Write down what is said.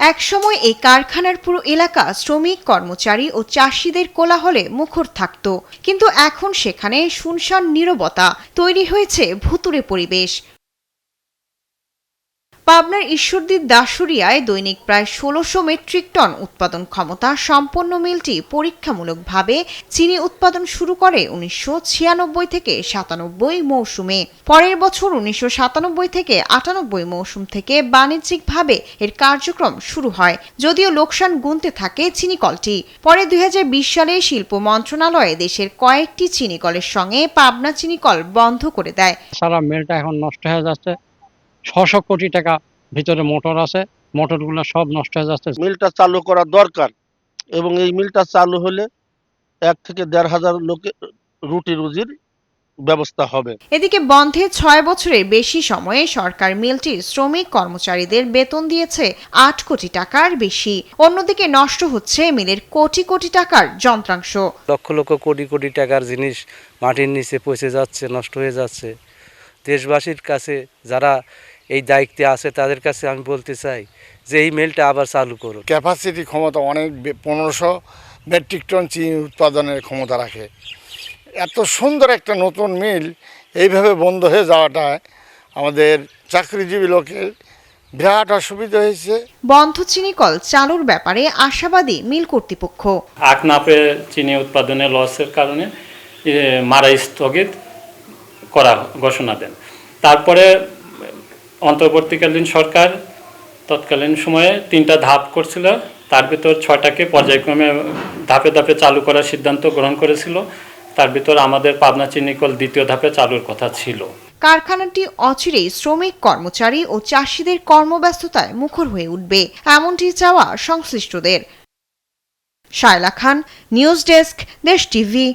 একসময় এই কারখানার পুরো এলাকা শ্রমিক, কর্মচারী ও চাষিদের কোলাহলে মুখর থাকত, কিন্তু এখন সেখানে শুনশান নীরবতা। তৈরি হয়েছে ভুতুড়ে পরিবেশ। পাবনার ঈশ্বরদীর দাশুরিয়ায় দৈনিক প্রায় ১৬০০ মেট্রিক টন উৎপাদন ক্ষমতা সম্পন্ন মিলটি পরীক্ষামূলকভাবে চিনি উৎপাদন শুরু করে ১৯৯৬ থেকে ৯৭ মৌসুমে। পরের বছর ১৯৯৭ থেকে ৯৮ মৌসুম থেকে বাণিজ্যিকভাবে এর কার্যক্রম শুরু হয়, যদিও লোকসান গুনতে থাকে চিনিকলটি। পরে ২০২০ সালে শিল্প মন্ত্রণালয়ে দেশের কয়েকটি চিনিকলের সঙ্গে পাবনা চিনিকল বন্ধ করে দেয়। সারা মিলটা এখন নষ্ট হয়ে যাচ্ছে। ৬০০ কোটি টাকা ভিতরে মোটর আছে, মোটরগুলো সব নষ্ট হয়ে যাচ্ছে। মিলটা চালু করা দরকার এবং এই মিলটা চালু হলে ১ থেকে ১,৫০০ লোকের রুটি রুজির ব্যবস্থা হবে। এদিকে বন্ধে ৬ বছরের বেশি সময়ে সরকার মিলটির শ্রমিক কর্মচারীদের বেতন দিয়েছে ৮ কোটি টাকার বেশি। অন্যদিকে নষ্ট হচ্ছে মিলের কোটি কোটি টাকার যন্ত্রাংশ। লক্ষ লক্ষ কোটি কোটি টাকার জিনিস মাটির নিচে পচে যাচ্ছে, নষ্ট হয়ে যাচ্ছে। দেশবাসীর কাছে যারা এই দায়িত্বে আছে তাদের কাছে আমি বলতে চাই যে এই মিলটা আবার চালু করুন। ক্যাপাসিটি ক্ষমতা অনেক, ১৫০০ মেট্রিক টন চিনি উৎপাদনের ক্ষমতা রাখে। এত সুন্দর একটা নতুন মিল এইভাবে বন্ধ হয়ে যাওয়াটা আমাদের চাকরিজীবী লোকের বিরাট অসুবিধা হয়েছে। বন্ধ চিনিকল চালুর ব্যাপারে আশাবাদী মিল কর্তৃপক্ষ। আকনাফে চিনি উৎপাদনে লসের কারণে মারা স্থগিত করা ঘোষণা দেন। তারপরে অন্তর্বর্তীকালীন সরকার তৎকালীন সময়ে ৩টা ধাপ করছিল, তার ভিতর ৬টাকে পর্যায়ক্রমে ধাপে ধাপে চালু করার সিদ্ধান্ত গ্রহণ করেছিল। তার ভিতর আমাদের পাবনা চিনিকল দ্বিতীয় ধাপে চালুর কথা ছিল। কারখানাটি অচিরেই শ্রমিক, কর্মচারী ও চাষিদের কর্মব্যস্ততায় মুখর হয়ে উঠবে, এমনটি চাওয়া সংশ্লিষ্টদের। শায়লা খান, নিউজ ডেস্ক, দেশ টিভি।